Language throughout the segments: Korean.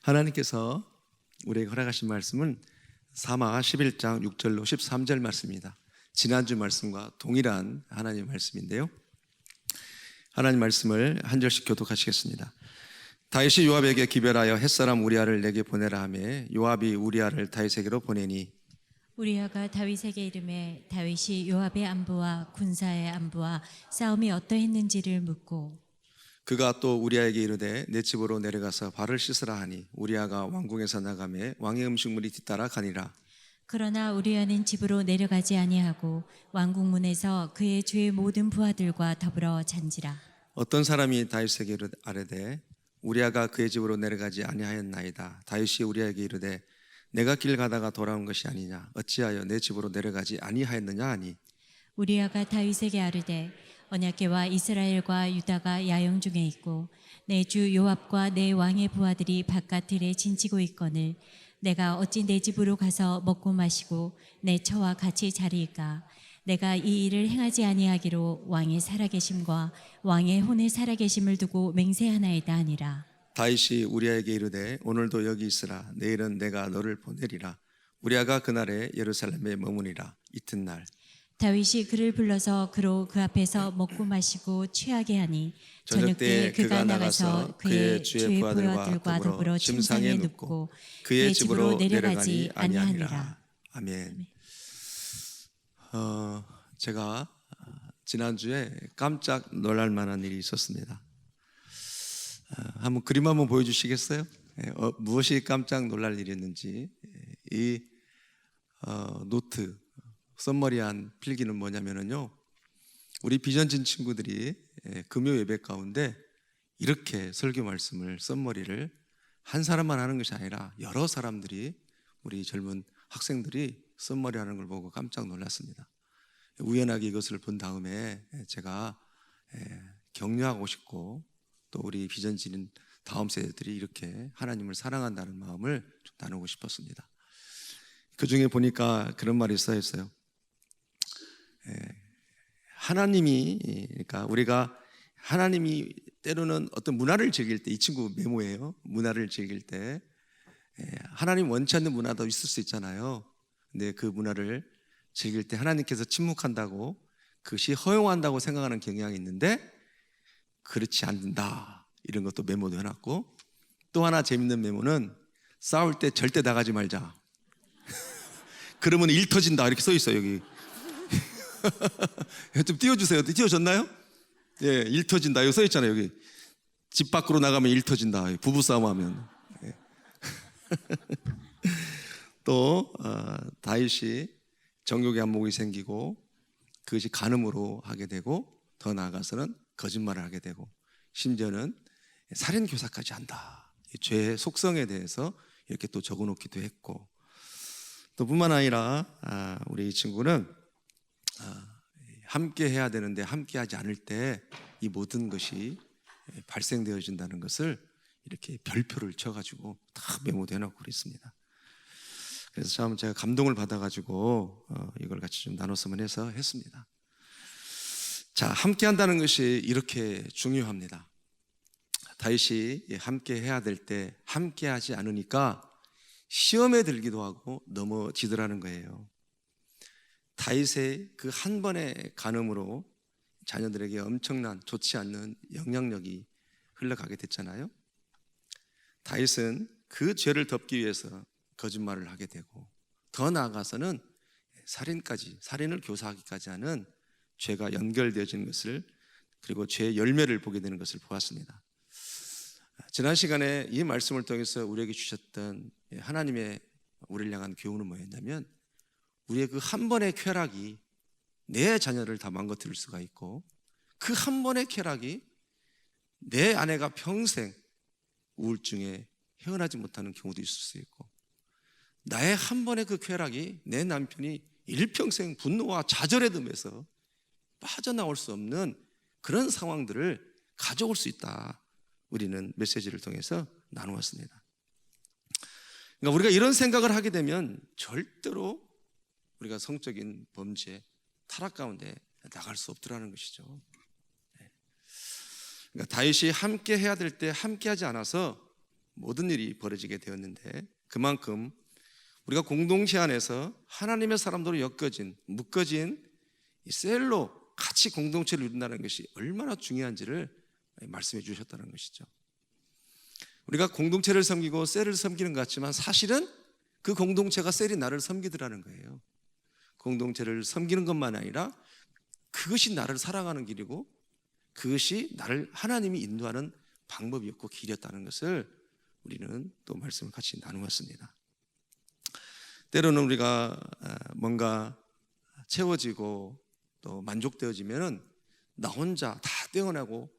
하나님께서 우리에게 허락하신 말씀은 사마 11장 6절로 13절 말씀입니다. 지난주 말씀과 동일한 하나님의 말씀인데요, 하나님 말씀을 한 절씩 교독하시겠습니다. 다윗이 요압에게 기별하여 햇사람 우리아를 내게 보내라 하며 요압이 우리아를 다윗에게로 보내니 우리아가 다윗에게 이르매 다윗이 요압의 안부와 군사의 안부와 싸움이 어떠했는지를 묻고 그가 또 우리아에게 이르되 내 집으로 내려가서 발을 씻으라 하니 우리아가 왕궁에서 나가매 왕의 음식물이 뒤따라 가니라. 그러나 우리아는 집으로 내려가지 아니하고 왕궁문에서 그의 주의 모든 부하들과 더불어 잔지라. 어떤 사람이 다윗에게 아뢰되 우리아가 그의 집으로 내려가지 아니하였나이다. 다윗이 우리아에게 이르되 내가 길 가다가 돌아온 것이 아니냐, 어찌하여 내 집으로 내려가지 아니하였느냐 하니 우리아가 다윗에게 아뢰되 언약궤와 이스라엘과 유다가 야영 중에 있고 내 주 요압과 내 왕의 부하들이 바깥 들에 진치고 있거늘 내가 어찌 내 집으로 가서 먹고 마시고 내 처와 같이 자리일까? 내가 이 일을 행하지 아니하기로 왕의 살아계심과 왕의 혼의 살아계심을 두고 맹세하나이다 하니라. 다윗이 우리아에게 이르되 오늘도 여기 있으라. 내일은 내가 너를 보내리라. 우리아가 그날에 예루살렘에 머무니라. 이튿날 다윗이 그를 불러서 그로 그 앞에서 먹고 마시고 취하게 하니 저녁 때에 그가 나가서 그의 주의 부하들과 더불어 침상에 눕고 그의 집으로 내려가지 아니하니라. 아멘. 제가 지난주에 깜짝 놀랄 만한 일이 있었습니다. 한번 그림 한번 보여주시겠어요? 무엇이 깜짝 놀랄 일이었는지. 이 노트 썸머리한 필기는 뭐냐면요, 우리 비전진 친구들이 금요 예배 가운데 이렇게 설교 말씀을 썸머리를 한 사람만 하는 것이 아니라 여러 사람들이, 우리 젊은 학생들이 썸머리 하는 걸 보고 깜짝 놀랐습니다. 우연하게 이것을 본 다음에 제가 격려하고 싶고 또 우리 비전진 다음 세대들이 이렇게 하나님을 사랑한다는 마음을 좀 나누고 싶었습니다. 그 중에 보니까 그런 말이 써 있어요. 하나님이, 그러니까 우리가 하나님이 때로는 어떤 문화를 즐길 때, 이 친구 메모예요. 문화를 즐길 때 하나님 원치 않는 문화도 있을 수 있잖아요. 근데 그 문화를 즐길 때 하나님께서 침묵한다고, 그것이 허용한다고 생각하는 경향이 있는데 그렇지 않는다, 이런 것도 메모도 해놨고, 또 하나 재밌는 메모는 싸울 때 절대 나가지 말자. 그러면 일 터진다, 이렇게 써 있어요. 여기 좀 띄워주세요. 띄워졌나요? 예, 일 터진다 이거 써 있잖아요. 여기 집 밖으로 나가면 일 터진다, 부부싸움 하면. 예. 또 다윗이 정욕의 안목이 생기고 그것이 간음으로 하게 되고, 더 나아가서는 거짓말을 하게 되고, 심지어는 살인교사까지 한다. 죄의 속성에 대해서 이렇게 또 적어놓기도 했고, 또 뿐만 아니라 우리 이 친구는 함께 해야 되는데 함께 하지 않을 때 이 모든 것이 발생되어진다는 것을 이렇게 별표를 쳐가지고 다 메모도 해놓고 그랬습니다. 그래서 참 제가 감동을 받아가지고 이걸 같이 좀 나눴으면 해서 했습니다. 자, 함께 한다는 것이 이렇게 중요합니다. 다윗이 함께 해야 될 때 함께 하지 않으니까 시험에 들기도 하고 넘어지더라는 거예요. 다윗의 그 한 번의 간음으로 자녀들에게 엄청난 좋지 않는 영향력이 흘러가게 됐잖아요. 다윗은 그 죄를 덮기 위해서 거짓말을 하게 되고, 더 나아가서는 살인을 교사하기까지 하는 죄가 연결되어지는 것을, 그리고 죄의 열매를 보게 되는 것을 보았습니다. 지난 시간에 이 말씀을 통해서 우리에게 주셨던 하나님의 우리를 향한 교훈은 뭐였냐면, 우리의 그 한 번의 쾌락이 내 자녀를 다 망가뜨릴 수가 있고, 그 한 번의 쾌락이 내 아내가 평생 우울증에 헤어나지 못하는 경우도 있을 수 있고, 나의 한 번의 그 쾌락이 내 남편이 일평생 분노와 좌절의 덤에서 빠져나올 수 없는 그런 상황들을 가져올 수 있다. 우리는 메시지를 통해서 나누었습니다. 그러니까 우리가 이런 생각을 하게 되면 절대로 우리가 성적인 범죄, 타락 가운데 나갈 수 없더라는 것이죠. 그러니까 다윗이 함께 해야 될 때 함께 하지 않아서 모든 일이 벌어지게 되었는데, 그만큼 우리가 공동체 안에서 하나님의 사람들로 묶어진 이 셀로 같이 공동체를 이룬다는 것이 얼마나 중요한지를 말씀해 주셨다는 것이죠. 우리가 공동체를 섬기고 셀을 섬기는 것 같지만 사실은 그 공동체가 셀이 나를 섬기더라는 거예요. 공동체를 섬기는 것만 아니라 그것이 나를 사랑하는 길이고 그것이 나를 하나님이 인도하는 방법이었고 길이었다는 것을 우리는 또 말씀을 같이 나누었습니다. 때로는 우리가 뭔가 채워지고 또 만족되어지면은 나 혼자 다 떼어내고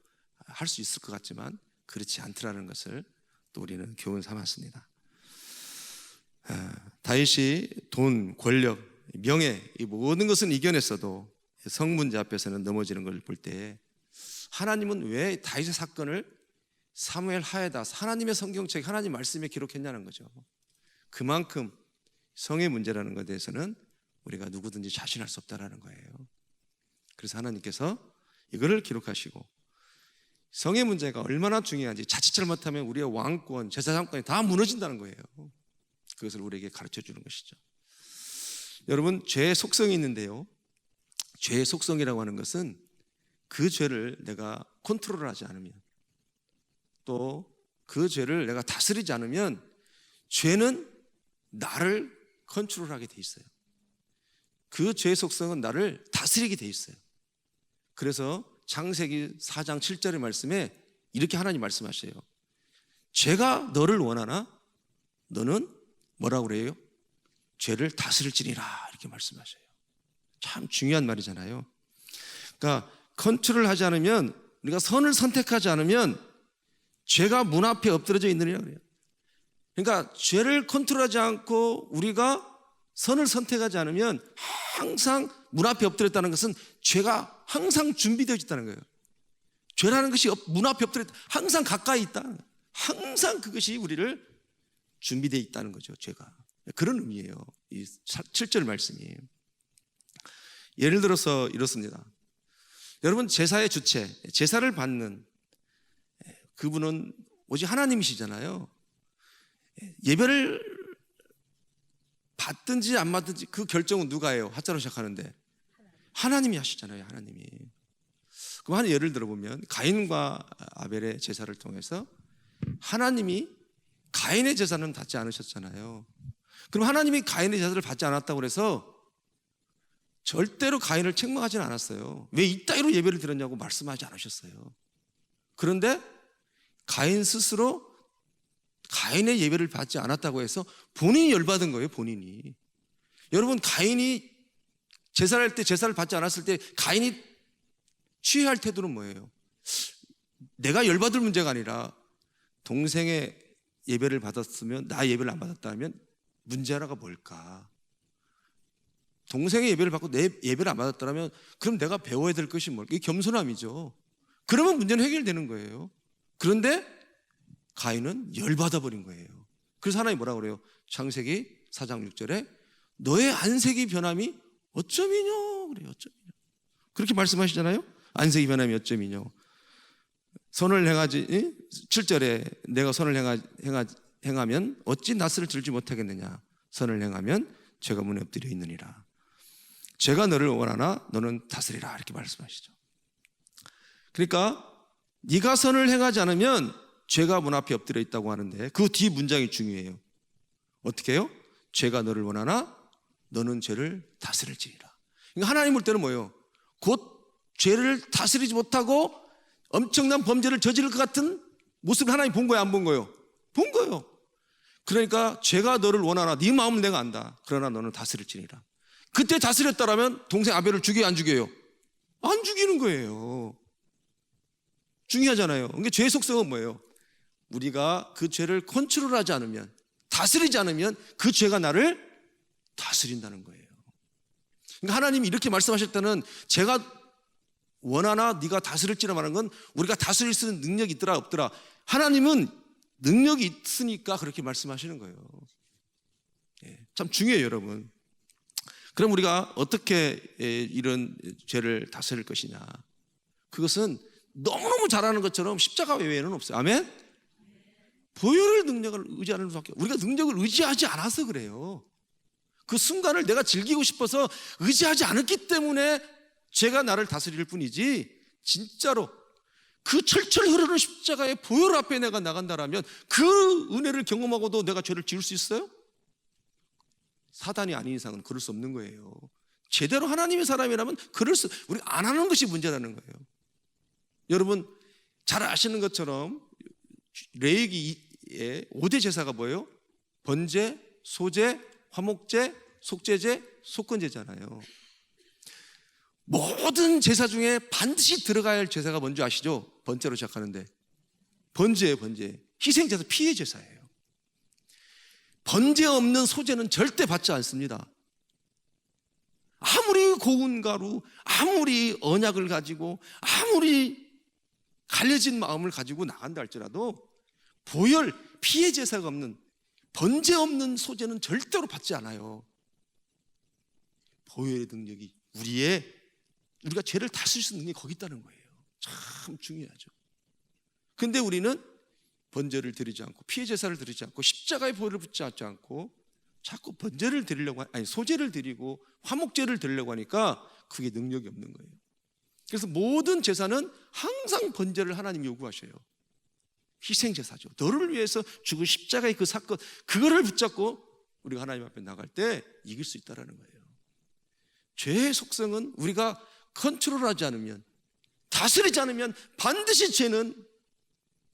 할 수 있을 것 같지만 그렇지 않더라는 것을 또 우리는 교훈 삼았습니다. 다윗이 돈, 권력, 명예 이 모든 것은 이겨냈어도 성 문제 앞에서는 넘어지는 걸 볼 때 하나님은 왜 다윗의 사건을 사무엘 하에다 하나님의 성경책 하나님 말씀에 기록했냐는 거죠. 그만큼 성의 문제라는 것에 대해서는 우리가 누구든지 자신할 수 없다라는 거예요. 그래서 하나님께서 이거를 기록하시고 성의 문제가 얼마나 중요한지 자칫 잘못하면 우리의 왕권, 제사장권이 다 무너진다는 거예요. 그것을 우리에게 가르쳐 주는 것이죠. 여러분, 죄의 속성이 있는데요, 죄의 속성이라고 하는 것은 그 죄를 내가 컨트롤하지 않으면, 또 그 죄를 내가 다스리지 않으면 죄는 나를 컨트롤하게 돼 있어요. 그 죄의 속성은 나를 다스리게 돼 있어요. 그래서 창세기 4장 7절의 말씀에 이렇게 하나님 말씀하셔요. 죄가 너를 원하나 너는 뭐라고 그래요? 죄를 다스릴지니라, 이렇게 말씀하셔요. 참 중요한 말이잖아요. 그러니까 컨트롤하지 않으면, 우리가 선을 선택하지 않으면 죄가 문 앞에 엎드려져 있느니라 그래요. 그러니까 죄를 컨트롤하지 않고 우리가 선을 선택하지 않으면 항상 문 앞에 엎드렸다는 것은 죄가 항상 준비되어 있다는 거예요. 죄라는 것이 문 앞에 엎드렸다, 항상 가까이 있다는 거예요. 항상 그것이 우리를 준비되어 있다는 거죠. 죄가 그런 의미예요. 이 7절 말씀이. 예를 들어서 이렇습니다. 여러분, 제사의 주체, 제사를 받는 그분은 오직 하나님이시잖아요. 예배를 받든지 안 받든지 그 결정은 누가 해요? 하자로 시작하는데 하나님이 하시잖아요. 하나님이. 그럼 한 예를 들어보면 가인과 아벨의 제사를 통해서 하나님이 가인의 제사는 받지 않으셨잖아요. 그럼 하나님이 가인의 제사를 받지 않았다고 해서 절대로 가인을 책망하지는 않았어요. 왜 이따위로 예배를 드렸냐고 말씀하지 않으셨어요. 그런데 가인 스스로 가인의 예배를 받지 않았다고 해서 본인이 열받은 거예요. 본인이. 여러분, 가인이 제사를 할 때, 제사를 받지 않았을 때 가인이 취해야 할 태도는 뭐예요? 내가 열받을 문제가 아니라 동생의 예배를 받았으면 나 예배를 안 받았다면 문제 하나가 뭘까? 동생의 예배를 받고 내 예배를 안 받았다면 그럼 내가 배워야 될 것이 뭘까? 이게 겸손함이죠. 그러면 문제는 해결되는 거예요. 그런데 가인은 열받아 버린 거예요. 그래서 하나님이 뭐라고 그래요? 창세기 4장 6절에 너의 안색이 변함이 어쩌미뇨 그래요. 어쩌미뇨. 그렇게 말씀하시잖아요. 안색이 변함이 어쩌미뇨. 선을 행하지, 7절에 내가 선을 행하면 어찌 낯을 들지 못하겠느냐. 선을 행하면 죄가 문에 엎드려 있느니라. 죄가 너를 원하나 너는 다스리라, 이렇게 말씀하시죠. 그러니까 네가 선을 행하지 않으면 죄가 문 앞에 엎드려 있다고 하는데 그 뒤 문장이 중요해요. 어떻게 해요? 죄가 너를 원하나 너는 죄를 다스릴지니라. 그러니까 하나님 볼 때는 뭐예요? 곧 죄를 다스리지 못하고 엄청난 범죄를 저지를 것 같은 모습을 하나님 본 거예요? 안 본 거예요? 본 거예요. 그러니까 죄가 너를 원하나 네 마음을 내가 안다. 그러나 너는 다스릴지니라. 그때 다스렸다라면 동생 아벨을 죽여요? 안 죽여요? 안 죽이는 거예요. 중요하잖아요. 그러니까 죄의 속성은 뭐예요? 우리가 그 죄를 컨트롤하지 않으면, 다스리지 않으면 그 죄가 나를 다스린다는 거예요. 그러니까 하나님이 이렇게 말씀하셨다는, 제가 원하나 네가 다스릴지라 말하는 건 우리가 다스릴 수 있는 능력이 있더라 없더라. 하나님은 능력이 있으니까 그렇게 말씀하시는 거예요. 참 중요해요, 여러분. 그럼 우리가 어떻게 이런 죄를 다스릴 것이냐? 그것은 너무너무 잘하는 것처럼 십자가 외에는 없어요. 아멘? 보혈의 능력을 의지하는 수밖에, 우리가 능력을 의지하지 않아서 그래요. 그 순간을 내가 즐기고 싶어서 의지하지 않았기 때문에 죄가 나를 다스릴 뿐이지, 진짜로 그 철철 흐르는 십자가의 보혈 앞에 내가 나간다라면 그 은혜를 경험하고도 내가 죄를 지을 수 있어요? 사단이 아닌 이상은 그럴 수 없는 거예요. 제대로 하나님의 사람이라면 우리가 안 하는 것이 문제라는 거예요. 여러분 잘 아시는 것처럼 레위기의 5대 제사가 뭐예요? 번제, 소제, 화목제, 속죄제, 속건제잖아요. 모든 제사 중에 반드시 들어가야 할 제사가 뭔지 아시죠? 번제로 시작하는데 번제예요. 번제, 희생제사, 피해 제사예요. 번제 없는 소제는 절대 받지 않습니다. 아무리 고운 가루, 아무리 언약을 가지고, 아무리 갈려진 마음을 가지고 나간다 할지라도 보혈, 피해 제사가 없는, 번제 없는 소제는 절대로 받지 않아요. 보혈의 능력이 우리가 죄를 다스릴 수 있는 능력이 거기 있다는 거예요. 참 중요하죠. 근데 우리는 번제를 드리지 않고, 피해 제사를 드리지 않고, 십자가의 보혈을 붙지 않고 자꾸 번제를 드리려고, 소제를 드리고 화목제를 드리려고 하니까 그게 능력이 없는 거예요. 그래서 모든 제사는 항상 번제를 하나님이 요구하셔요. 희생제사죠. 너를 위해서 죽은 십자가의 그 사건, 그거를 붙잡고 우리가 하나님 앞에 나갈 때 이길 수 있다는 거예요. 죄의 속성은 우리가 컨트롤하지 않으면, 다스리지 않으면 반드시 죄는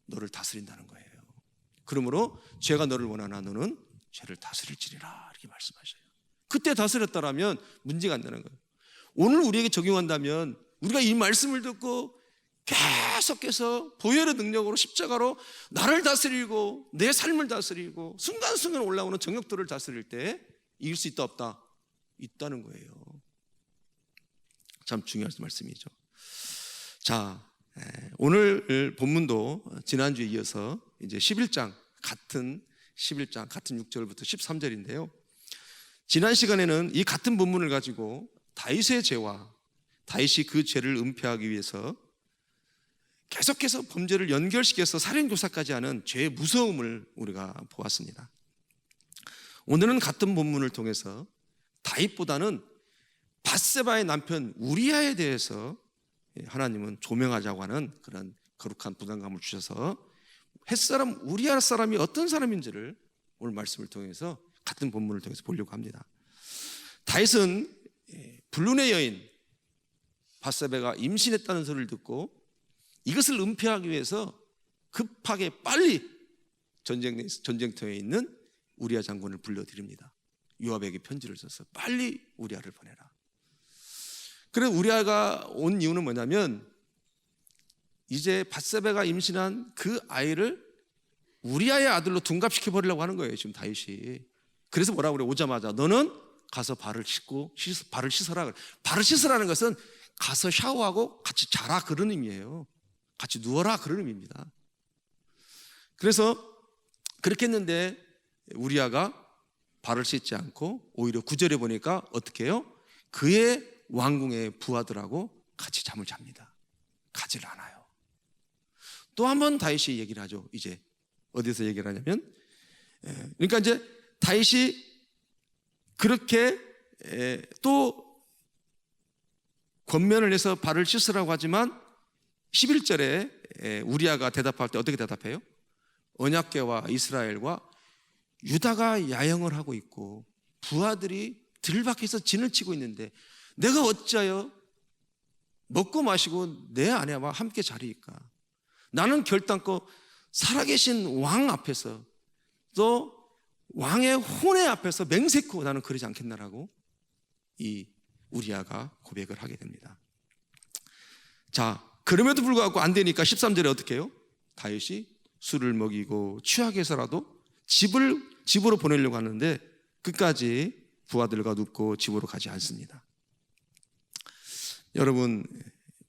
너를 다스린다는 거예요. 그러므로 죄가 너를 원하나 너는 죄를 다스릴지니라, 이렇게 말씀하셔요. 그때 다스렸다라면 문제가 안 되는 거예요. 오늘 우리에게 적용한다면 우리가 이 말씀을 듣고 계속해서 보혈의 능력으로 십자가로 나를 다스리고 내 삶을 다스리고 순간순간 올라오는 정욕들을 다스릴 때 이길 수 있다 없다? 있다는 거예요. 참 중요한 말씀이죠. 자, 오늘 본문도 지난주에 이어서 이제 11장 같은 6절부터 13절인데요. 지난 시간에는 이 같은 본문을 가지고 다윗의 죄와 다윗이 그 죄를 은폐하기 위해서 계속해서 범죄를 연결시켜서 살인교사까지 하는 죄의 무서움을 우리가 보았습니다. 오늘은 같은 본문을 통해서 다윗보다는 밧세바의 남편 우리아에 대해서 하나님은 조명하자고 하는 그런 거룩한 부담감을 주셔서 햇사람 우리아 사람이 어떤 사람인지를 오늘 말씀을 통해서 같은 본문을 통해서 보려고 합니다. 다윗은 불륜의 여인 밧세바가 임신했다는 소리를 듣고 이것을 은폐하기 위해서 급하게 빨리 전쟁터에 있는 우리아 장군을 불러드립니다. 요압에게 편지를 써서 빨리 우리아를 보내라. 그래서 우리아가 온 이유는 뭐냐면 이제 밧세바가 임신한 그 아이를 우리아의 아들로 둔갑시켜 버리려고 하는 거예요, 지금 다윗이. 그래서 뭐라고 그래? 오자마자 너는 가서 발을 씻어라. 발을 씻으라는 것은 가서 샤워하고 같이 자라, 그런 의미예요. 같이 누워라, 그런 의미입니다. 그래서 그렇게 했는데 우리아가 발을 씻지 않고 오히려 9절에 보니까 어떻게 해요? 그의 왕궁의 부하들하고 같이 잠을 잡니다. 가지를 않아요. 또 한 번 다윗이 얘기를 하죠. 이제 어디서 얘기를 하냐면, 그러니까 이제 다윗이 그렇게 또 권면을 해서 발을 씻으라고 하지만 11절에 우리아가 대답할 때 어떻게 대답해요? 언약궤와 이스라엘과 유다가 야영을 하고 있고 부하들이 들밖에서 진을 치고 있는데 내가 어찌하여 먹고 마시고 내 아내와 함께 자리일까? 나는 결단코 살아계신 왕 앞에서 또 왕의 혼의 앞에서 맹세코 나는 그러지 않겠나라고 이 우리아가 고백을 하게 됩니다. 자, 그럼에도 불구하고 안 되니까 13절에 어떻게 해요? 다윗이 술을 먹이고 취하게 해서라도 집으로 보내려고 하는데 끝까지 부하들과 눕고 집으로 가지 않습니다. 여러분,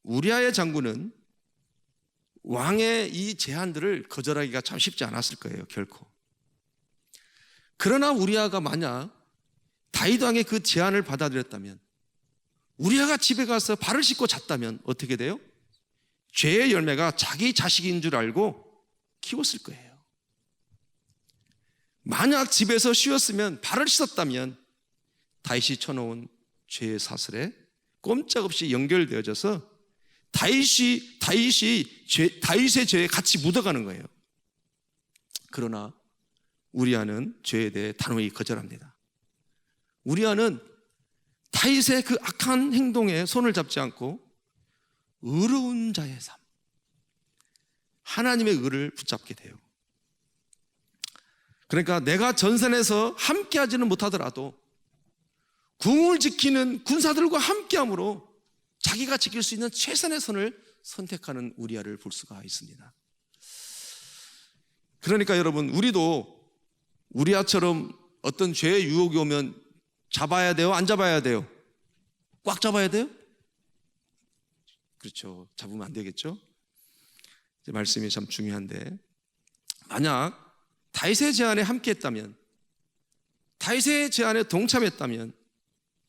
우리아의 장군은 왕의 이 제안들을 거절하기가 참 쉽지 않았을 거예요, 결코. 그러나 우리아가 만약 다윗 왕의 그 제안을 받아들였다면, 우리아가 집에 가서 발을 씻고 잤다면 어떻게 돼요? 죄의 열매가 자기 자식인 줄 알고 키웠을 거예요. 만약 집에서 쉬었으면 발을 씻었다면 다윗이 쳐놓은 죄의 사슬에 꼼짝없이 연결되어져서 다윗의 죄에 같이 묻어가는 거예요. 그러나 우리아는 죄에 대해 단호히 거절합니다. 우리아는 다윗의 그 악한 행동에 손을 잡지 않고 의로운 자의 삶, 하나님의 의를 붙잡게 돼요. 그러니까 내가 전선에서 함께하지는 못하더라도 궁을 지키는 군사들과 함께함으로 자기가 지킬 수 있는 최선의 선을 선택하는 우리아를 볼 수가 있습니다. 그러니까 여러분, 우리도 우리아처럼 어떤 죄의 유혹이 오면 잡아야 돼요? 안 잡아야 돼요? 꽉 잡아야 돼요? 그렇죠. 잡으면 안 되겠죠? 이제 말씀이 참 중요한데, 만약 다윗의 제안에 함께했다면, 다윗의 제안에 동참했다면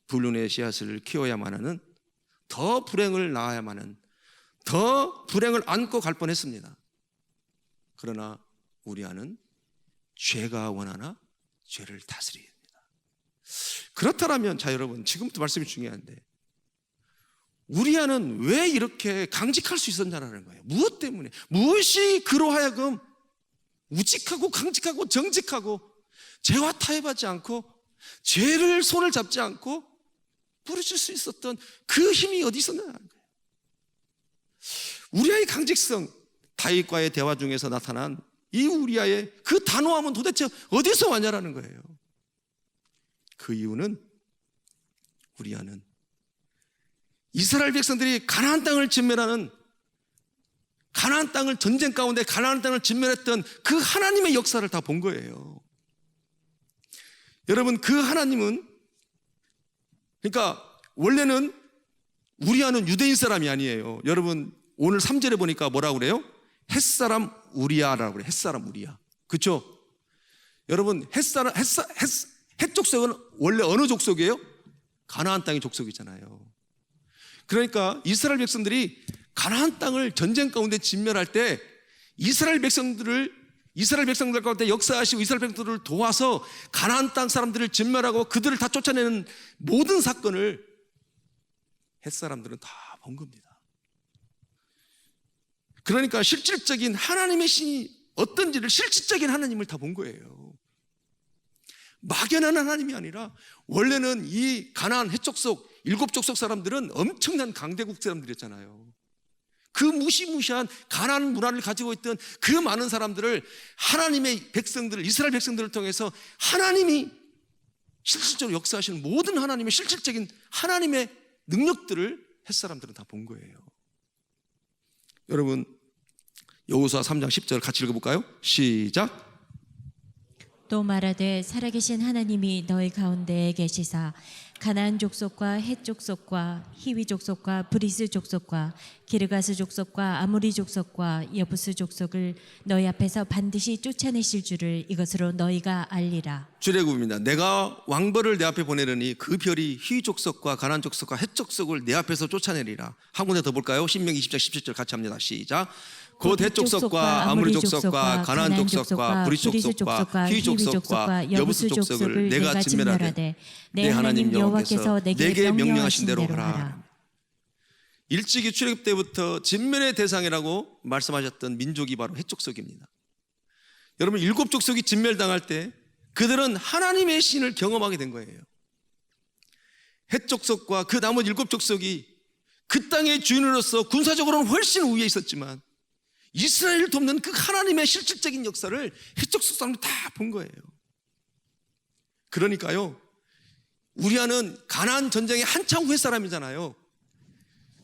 불륜의 씨앗을 키워야만 하는, 더 불행을 낳아야만 하는, 더 불행을 안고 갈 뻔했습니다. 그러나 우리아는 죄가 원하나 죄를 다스립니다. 그렇다면, 자 여러분, 지금부터 말씀이 중요한데, 우리아는 왜 이렇게 강직할 수 있었냐라는 거예요. 무엇 때문에? 무엇이 그로 하여금 우직하고 강직하고 정직하고 죄와 타협하지 않고 죄를 손을 잡지 않고 부르실 수 있었던 그 힘이 어디 있었냐는 거예요. 우리아의 강직성, 다윗과의 대화 중에서 나타난 이 우리아의 그 단호함은 도대체 어디서 왔냐라는 거예요. 그 이유는 우리아는 이스라엘 백성들이 가나안 땅을 진멸하는, 가나안 땅을 전쟁 가운데 가나안 땅을 진멸했던 그 하나님의 역사를 다 본 거예요. 여러분, 그 하나님은, 그러니까 원래는 우리아는 유대인 사람이 아니에요. 여러분, 오늘 3절에 보니까 뭐라고 그래요? 햇사람 우리아라고 그래요. 햇사람 우리아. 그렇죠? 여러분, 헷 족속은 원래 어느 족속이에요? 가나안 땅의 족속이잖아요. 그러니까 이스라엘 백성들이 가나안 땅을 전쟁 가운데 진멸할 때 이스라엘 백성들 가운데 역사하시고 이스라엘 백성들을 도와서 가나안 땅 사람들을 진멸하고 그들을 다 쫓아내는 모든 사건을 햇사람들은 다 본 겁니다. 그러니까 실질적인 하나님의 신이 어떤지를, 실질적인 하나님을 다 본 거예요. 막연한 하나님이 아니라, 원래는 이 가나안 헷족속 7족속 사람들은 엄청난 강대국 사람들이었잖아요. 그 무시무시한 가나안 문화를 가지고 있던 그 많은 사람들을, 하나님의 백성들을, 이스라엘 백성들을 통해서 하나님이 실질적으로 역사하시는 모든 하나님의 실질적인 하나님의 능력들을 햇사람들은 다 본 거예요. 여러분, 여호수아 3장 10절 같이 읽어볼까요? 시작. 또 말하되 살아계신 하나님이 너희 가운데에 계시사 가나안 족속과 헷 족속과 히위 족속과 브리스 족속과 기르가스 족속과 아모리 족속과 여부스 족속을 너희 앞에서 반드시 쫓아내실 줄을 이것으로 너희가 알리라. 출애굽입니다. 내가 왕벌을 내 앞에 보내려니 그 별이 히위 족속과 가나안 족속과 헷 족속을 내 앞에서 쫓아내리라. 한 군데 더 볼까요? 신명기 20장 17절 같이 합니다. 시작. 곧 헷 족속과 아모리 족속과 가나안 족속과 브리스 족속과 히위 족속과 여부스 족속을 내가 진멸하되 내 하나님 여호와께서 내게 명령하신 대로 하라. 일찍이 출애굽 때부터 진멸의 대상이라고 말씀하셨던 민족이 바로 헷 족속입니다. 여러분, 7족속이 진멸당할 때 그들은 하나님의 신을 경험하게 된 거예요. 헷 족속과 그 나머지 7족속이 그 땅의 주인으로서 군사적으로는 훨씬 우위에 있었지만 이스라엘을 돕는 그 하나님의 실질적인 역사를 헷 족속 사람들이 다 본 거예요. 그러니까요, 우리아는 가나안 전쟁의 한참 후의 사람이잖아요.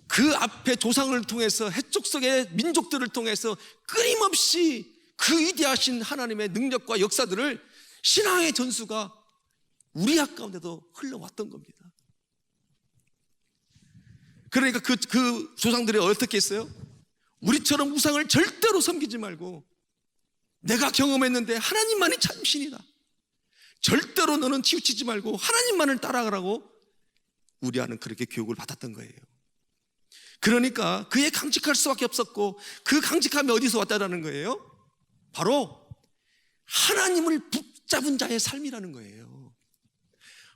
그 앞에 조상을 통해서 헷 족속의 민족들을 통해서 끊임없이 그 위대하신 하나님의 능력과 역사들을, 신앙의 전수가 우리아 가운데도 흘러왔던 겁니다. 그러니까 그 조상들이 어떻게 했어요? 우리처럼 우상을 절대로 섬기지 말고, 내가 경험했는데 하나님만이 참 신이다, 절대로 너는 치우치지 말고 하나님만을 따라가라고 우리아는 그렇게 교육을 받았던 거예요. 그러니까 그의 강직할 수밖에 없었고, 그 강직함이 어디서 왔다라는 거예요? 바로 하나님을 붙잡은 자의 삶이라는 거예요.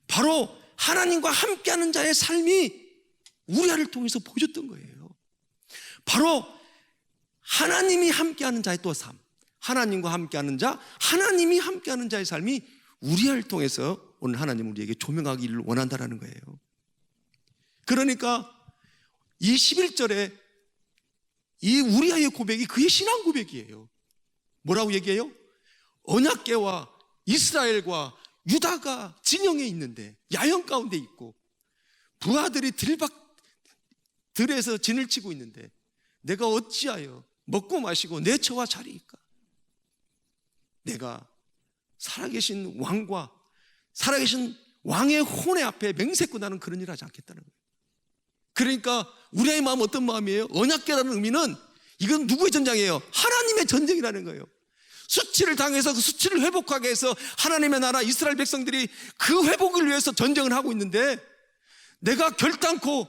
바로 하나님과 함께하는 자의 삶이 우리아를 통해서 보여줬던 거예요. 바로 하나님이 함께하는 자의 또 삶, 하나님과 함께하는 자, 하나님이 함께하는 자의 삶이 우리아를 통해서 오늘 하나님 우리에게 조명하기를 원한다는 거예요. 그러니까 이 11절에 이 우리아의 고백이 그의 신앙 고백이에요. 뭐라고 얘기해요? 언약궤와 이스라엘과 유다가 진영에 있는데, 야영 가운데 있고 부하들이 들에서 진을 치고 있는데 내가 어찌하여 먹고 마시고 내 처와 자리일까? 내가 살아계신 왕과 살아계신 왕의 혼의 앞에 맹세코 나는 그런 일을 하지 않겠다는 거예요. 그러니까 우리의 마음 어떤 마음이에요? 언약궤라는 의미는 이건 누구의 전쟁이에요? 하나님의 전쟁이라는 거예요. 수치를 당해서 그 수치를 회복하게 해서 하나님의 나라 이스라엘 백성들이 그 회복을 위해서 전쟁을 하고 있는데, 내가 결단코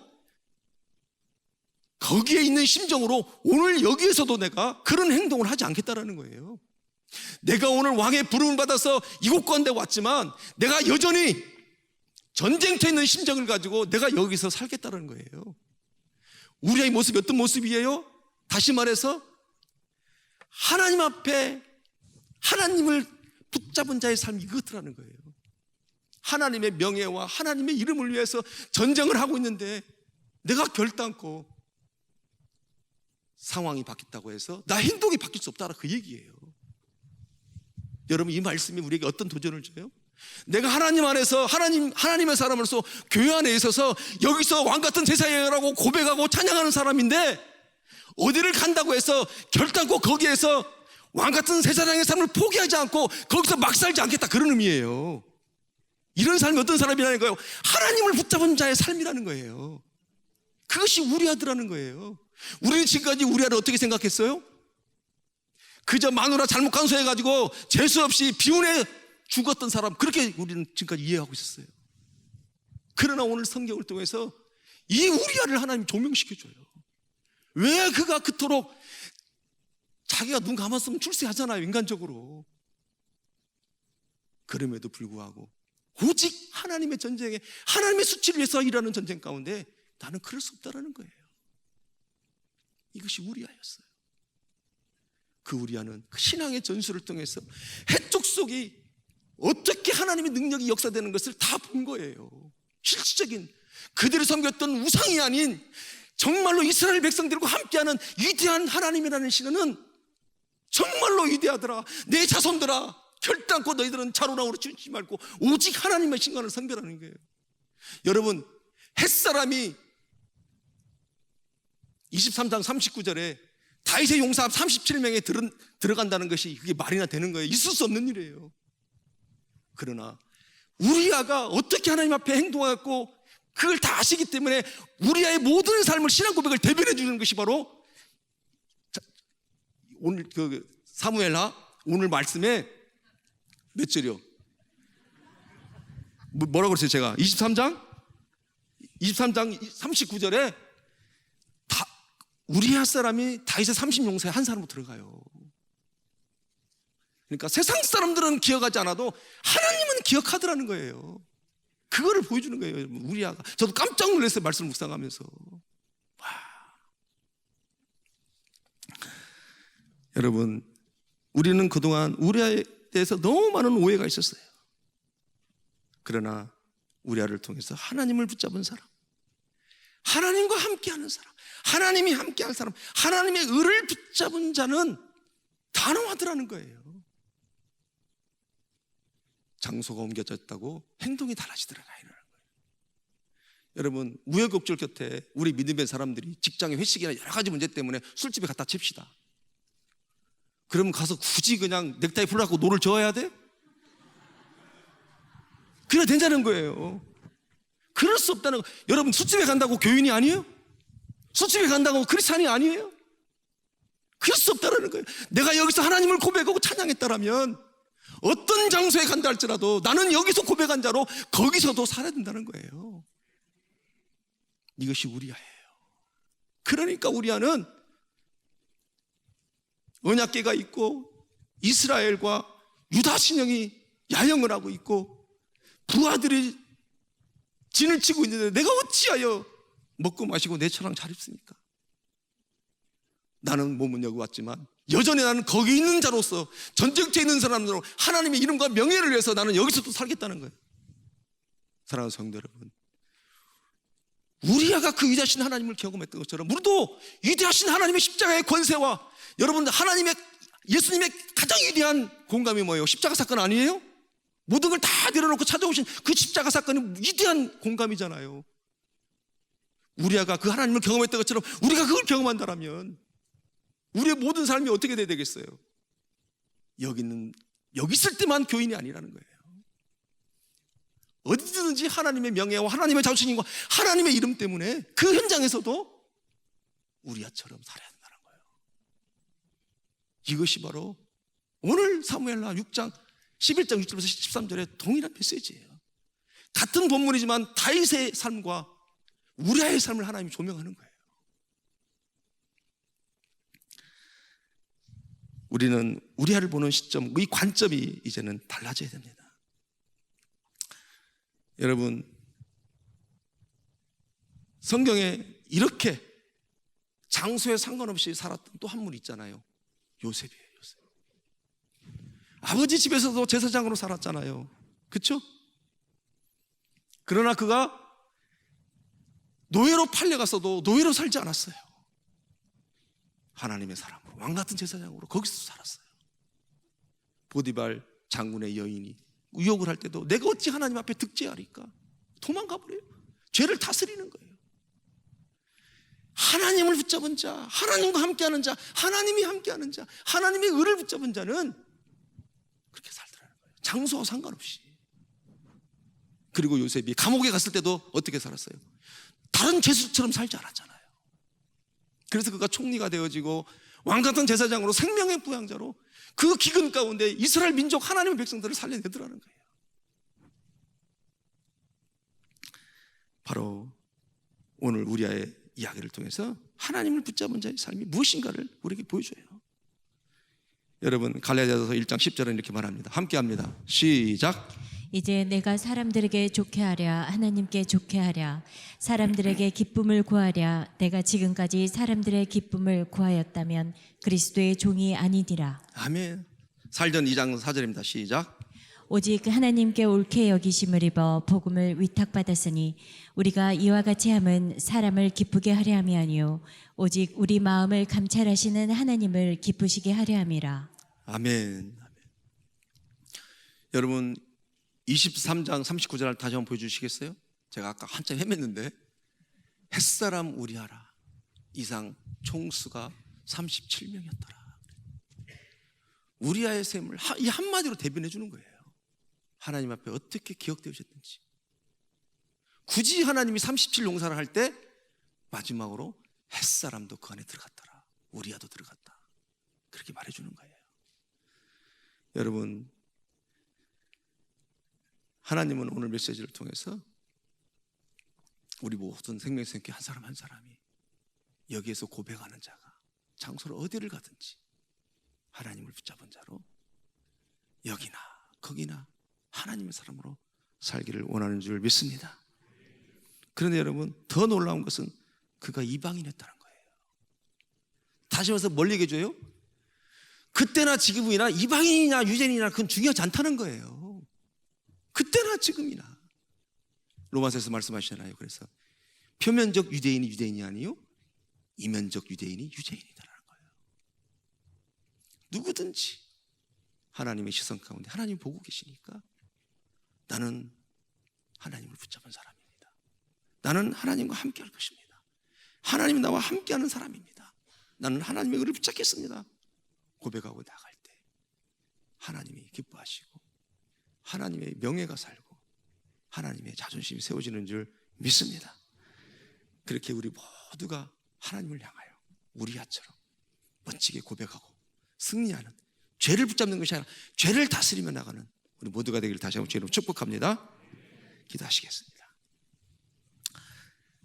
거기에 있는 심정으로 오늘 여기에서도 내가 그런 행동을 하지 않겠다라는 거예요. 내가 오늘 왕의 부름을 받아서 이곳 가운데 왔지만 내가 여전히 전쟁터에 있는 심정을 가지고 내가 여기서 살겠다는 거예요. 우리의 모습이 어떤 모습이에요? 다시 말해서 하나님 앞에 하나님을 붙잡은 자의 삶이 이것이라는 거예요. 하나님의 명예와 하나님의 이름을 위해서 전쟁을 하고 있는데 내가 결단코 상황이 바뀌었다고 해서 나 행동이 바뀔 수 없다라 그 얘기예요. 여러분, 이 말씀이 우리에게 어떤 도전을 줘요? 내가 하나님 안에서 하나님의 사람으로서 교회 안에 있어서 여기서 왕같은 제사장이라고 고백하고 찬양하는 사람인데 어디를 간다고 해서 결단코 거기에서 왕같은 제사장의 삶을 포기하지 않고 거기서 막 살지 않겠다, 그런 의미예요. 이런 삶이 어떤 사람이라는 거예요? 하나님을 붙잡은 자의 삶이라는 거예요. 그것이 우리아들라는 거예요. 우리는 지금까지 우리아를 어떻게 생각했어요? 그저 마누라 잘못 간수해가지고 재수 없이 비운에 죽었던 사람, 그렇게 우리는 지금까지 이해하고 있었어요. 그러나 오늘 성경을 통해서 이 우리아를 하나님 조명시켜줘요. 왜 그가 그토록, 자기가 눈 감았으면 출세하잖아요, 인간적으로. 그럼에도 불구하고 오직 하나님의 전쟁에, 하나님의 수치를 위해서 일하는 전쟁 가운데 나는 그럴 수 없다는 거예요. 이것이 우리아였어요. 그 우리아는 그 신앙의 전술을 통해서 해쪽 속이 어떻게 하나님의 능력이 역사되는 것을 다 본 거예요. 실질적인 그들이 섬겼던 우상이 아닌 정말로 이스라엘 백성들과 함께하는 위대한 하나님이라는 신은 정말로 위대하더라. 내 자손들아, 결단코 너희들은 자로나오로 치우치지 말고 오직 하나님의 신관을 섬겨라는 거예요. 여러분, 햇사람이 23장 39절에 다윗의 용사 37명에 들어간다는 것이 그게 말이나 되는 거예요. 있을 수 없는 일이에요. 그러나 우리아가 어떻게 하나님 앞에 행동하고 그걸 다 아시기 때문에 우리아의 모든 삶을, 신앙 고백을 대변해 주는 것이 바로 오늘 그 사무엘하 오늘 말씀에 몇 절이요? 뭐라고 그랬어요? 제가 23장 39절에 우리아 사람이 다윗의 30용사에 한 사람으로 들어가요. 그러니까 세상 사람들은 기억하지 않아도 하나님은 기억하더라는 거예요. 그거를 보여주는 거예요. 우리아가. 저도 깜짝 놀랐어요, 말씀을 묵상하면서. 와. 여러분, 우리는 그동안 우리아에 대해서 너무 많은 오해가 있었어요. 그러나 우리아를 통해서 하나님을 붙잡은 사람, 하나님과 함께하는 사람, 하나님이 함께할 사람, 하나님의 의를 붙잡은 자는 단호하더라는 거예요. 장소가 옮겨졌다고 행동이 달라지더라고요. 여러분, 우여곡절 곁에 우리 믿음의 사람들이 직장의 회식이나 여러 가지 문제 때문에 술집에 갖다 칩시다. 그러면 가서 굳이 그냥 넥타이 풀라고 노를 저어야 돼? 그래야 된다는 거예요. 그럴 수 없다는 거. 여러분, 술집에 간다고 교인이 아니에요? 술집에 간다고 크리스찬이 아니에요? 그럴 수 없다는 거예요. 내가 여기서 하나님을 고백하고 찬양했다라면 어떤 장소에 간다 할지라도 나는 여기서 고백한 자로 거기서도 살아야 된다는 거예요. 이것이 우리아예요. 그러니까 우리아는 언약궤가 있고 이스라엘과 유다 진영이 야영을 하고 있고 부하들이 진을 치고 있는데 내가 어찌하여 먹고 마시고 내 처랑 잘 입습니까? 나는 몸은 여기 왔지만 여전히 나는 거기 있는 자로서, 전쟁터에 있는 사람으로 하나님의 이름과 명예를 위해서 나는 여기서도 살겠다는 거예요. 사랑하는 성도 여러분, 우리아가 그 위대하신 하나님을 경험했던 것처럼 우리도 위대하신 하나님의 십자가의 권세와, 여러분 하나님의, 예수님의 가장 위대한 공감이 뭐예요? 십자가 사건 아니에요? 모든 걸 다 내려놓고 찾아오신 그 십자가 사건이 위대한 공감이잖아요. 우리아가 그 하나님을 경험했던 것처럼 우리가 그걸 경험한다면 우리의 모든 삶이 어떻게 돼야 되겠어요? 여기 있을 때만 교인이 아니라는 거예요. 어디든지 하나님의 명예와 하나님의 자존심과 하나님의 이름 때문에 그 현장에서도 우리아처럼 살아야 된다는 거예요. 이것이 바로 오늘 사무엘하 6장 11장 6절에서 13절의 동일한 메시지예요. 같은 본문이지만 다윗의 삶과 우리아의 삶을 하나님이 조명하는 거예요. 우리는 우리아를 보는 시점, 이 관점이 이제는 달라져야 됩니다. 여러분, 성경에 이렇게 장소에 상관없이 살았던 또 한 분 있잖아요. 요셉이에요. 요셉. 아버지 집에서도 제사장으로 살았잖아요. 그렇죠? 그러나 그가 노예로 팔려갔어도 노예로 살지 않았어요. 하나님의 사람으로, 왕같은 제사장으로 거기서 살았어요. 보디발 장군의 여인이 유혹을 할 때도 내가 어찌 하나님 앞에 득죄하리까? 도망가 버려요. 죄를 다스리는 거예요. 하나님을 붙잡은 자, 하나님과 함께하는 자, 하나님이 함께하는 자, 하나님의 의를 붙잡은 자는 그렇게 살더라는 거예요. 장소와 상관없이. 그리고 요셉이 감옥에 갔을 때도 어떻게 살았어요? 다른 죄수처럼 살지 않았잖아요. 그래서 그가 총리가 되어지고 왕같은 제사장으로 생명의 부양자로 그 기근 가운데 이스라엘 민족 하나님의 백성들을 살려내더라는 거예요. 바로 오늘 우리아의 이야기를 통해서 하나님을 붙잡은 자의 삶이 무엇인가를 우리에게 보여줘요. 여러분, 갈라디아서 1장 10절은 이렇게 말합니다. 함께 합니다. 시작. 이제 내가 사람들에게 좋게 하랴 하나님께 좋게 하랴 사람들에게 기쁨을 구하랴 내가 지금까지 사람들의 기쁨을 구하였다면 그리스도의 종이 아니니라. 아멘. 살전 2장 4절입니다. 시작. 오직 하나님께 옳게 여기심을 입어 복음을 위탁받았으니 우리가 이와 같이 함은 사람을 기쁘게 하려 함이 아니요 오직 우리 마음을 감찰하시는 하나님을 기쁘시게 하려 함이라. 아멘. 아멘. 여러분, 23장 39절 다시 한번 보여주시겠어요? 제가 아까 한참 헤맸는데, 햇사람 우리아라 이상 총수가 37명이었더라. 우리아의 셈을 이 한마디로 대변해 주는 거예요. 하나님 앞에 어떻게 기억되어졌는지. 굳이 하나님이 37용사를 할 때 마지막으로 햇사람도 그 안에 들어갔더라, 우리아도 들어갔다, 그렇게 말해주는 거예요. 여러분, 하나님은 오늘 메시지를 통해서 우리 모든 생명생께 한 사람 한 사람이 여기에서 고백하는 자가 장소를 어디를 가든지 하나님을 붙잡은 자로 여기나 거기나 하나님의 사람으로 살기를 원하는 줄 믿습니다. 그런데 여러분, 더 놀라운 것은 그가 이방인이었다는 거예요. 다시 말해서 뭘 얘기해줘요? 그때나 지금이나 이방인이냐 유대인이냐 그건 중요하지 않다는 거예요. 그때나 지금이나. 로마서에서 말씀하시잖아요. 그래서 표면적 유대인이 유대인이 아니요 이면적 유대인이 유대인이다라는 거예요. 누구든지 하나님의 시선 가운데 하나님 보고 계시니까 나는 하나님을 붙잡은 사람입니다. 나는 하나님과 함께 할 것입니다. 하나님이 나와 함께하는 사람입니다. 나는 하나님의 의를 붙잡겠습니다. 고백하고 나갈 때 하나님이 기뻐하시고 하나님의 명예가 살고 하나님의 자존심이 세워지는 줄 믿습니다. 그렇게 우리 모두가 하나님을 향하여 우리아처럼 멋지게 고백하고 승리하는, 죄를 붙잡는 것이 아니라 죄를 다스리며 나가는 우리 모두가 되기를 다시 한번 주님으로 축복합니다. 기도하시겠습니다.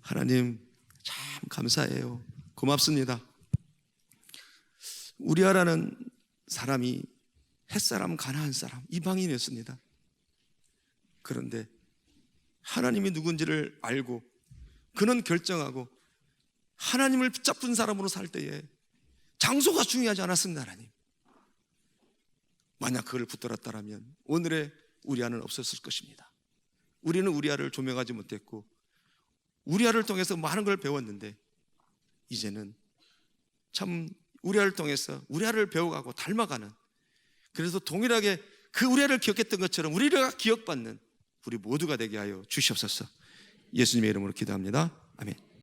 하나님 참 감사해요. 고맙습니다. 우리아라는 사람이 햇사람, 가나안 사람, 이방인이었습니다. 그런데 하나님이 누군지를 알고 그는 결정하고 하나님을 붙잡은 사람으로 살 때에 장소가 중요하지 않았습니다. 하나님, 만약 그걸 붙들었다면 오늘의 우리아는 없었을 것입니다. 우리는 우리아를 조명하지 못했고 우리아를 통해서 많은 걸 배웠는데 이제는 참 우리아를 통해서 우리아를 배워가고 닮아가는, 그래서 동일하게 그 우리아를 기억했던 것처럼 우리가 기억받는 우리 모두가 되게 하여 주시옵소서. 예수님의 이름으로 기도합니다. 아멘.